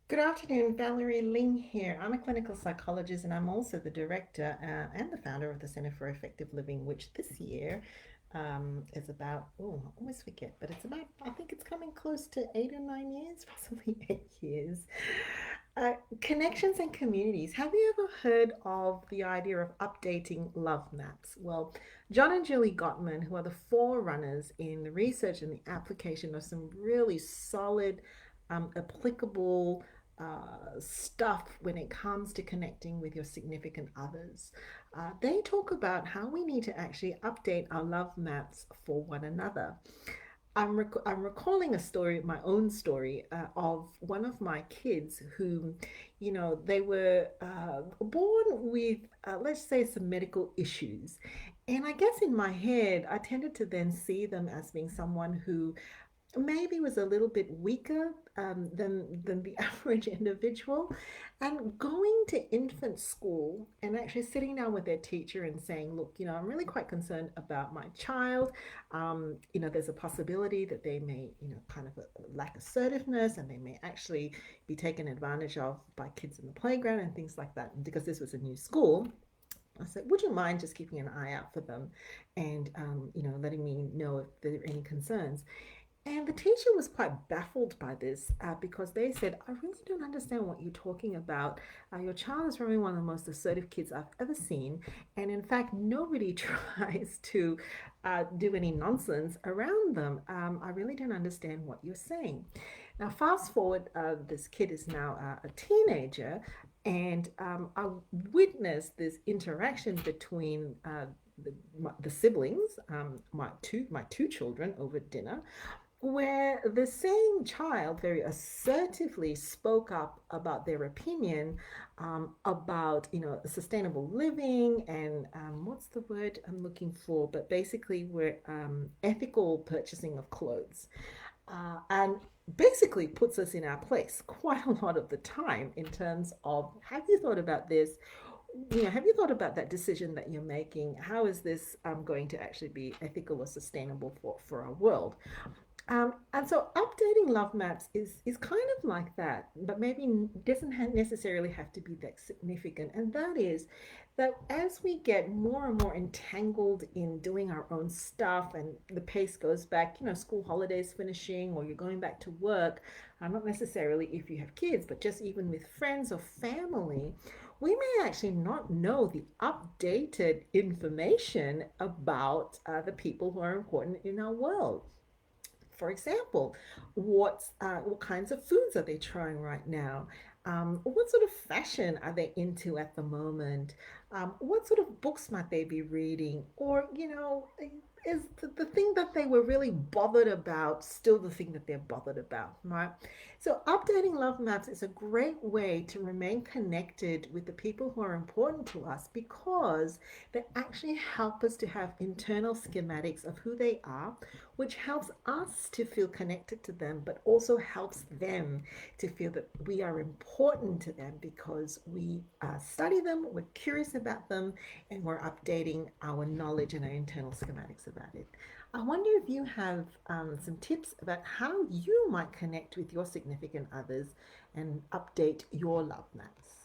Good afternoon, Valerie Ling here. I'm a clinical psychologist and I'm also the director and the founder of the Center for Effective Living, which this year is about, oh, I always forget, but it's about, I think it's coming close to 8 or 9 years, possibly 8 years. Connections and communities. Have you ever heard of the idea of updating love maps? Well, John and Julie Gottman, who are the forerunners in the research and the application of some really solid, applicable stuff when it comes to connecting with your significant others. They talk about how we need to actually update our love maps for one another. I'm recalling a story, my own story, of one of my kids who, they were born with, let's say, some medical issues. And I guess in my head, I tended to then see them as being someone who maybe was a little bit weaker than the average individual, and going to infant school and actually sitting down with their teacher and saying, look, I'm really quite concerned about my child. There's a possibility that they may, kind of lack assertiveness, and they may actually be taken advantage of by kids in the playground and things like that. And because this was a new school, I said, would you mind just keeping an eye out for them and, letting me know if there are any concerns? And the teacher was quite baffled by this because they said, I really don't understand what you're talking about. Your child is probably one of the most assertive kids I've ever seen. And in fact, nobody tries to do any nonsense around them. I really don't understand what you're saying. Now, fast forward, this kid is now a teenager, and I witnessed this interaction between the siblings, my two children, over dinner, where the same child very assertively spoke up about their opinion about sustainable living and what's the word I'm looking for, but basically we're ethical purchasing of clothes, and basically puts us in our place quite a lot of the time in terms of, have you thought about this? Have you thought about that decision that you're making? How is this going to actually be ethical or sustainable for our world? And so updating love maps is kind of like that, but maybe doesn't necessarily have to be that significant. And that is that as we get more and more entangled in doing our own stuff, and the pace goes back, school holidays finishing, or you're going back to work, not necessarily if you have kids, but just even with friends or family, we may actually not know the updated information about the people who are important in our world. For example, what kinds of foods are they trying right now? What sort of fashion are they into at the moment? What sort of books might they be reading? Or, is the thing that they were really bothered about still the thing that they're bothered about, right? So, updating love maps is a great way to remain connected with the people who are important to us because they actually help us to have internal schematics of who they are, which helps us to feel connected to them, but also helps them to feel that we are important to them because we study them, we're curious about them, and we're updating our knowledge and our internal schematics about it. I wonder if you have some tips about how you might connect with your significant others and update your love maps.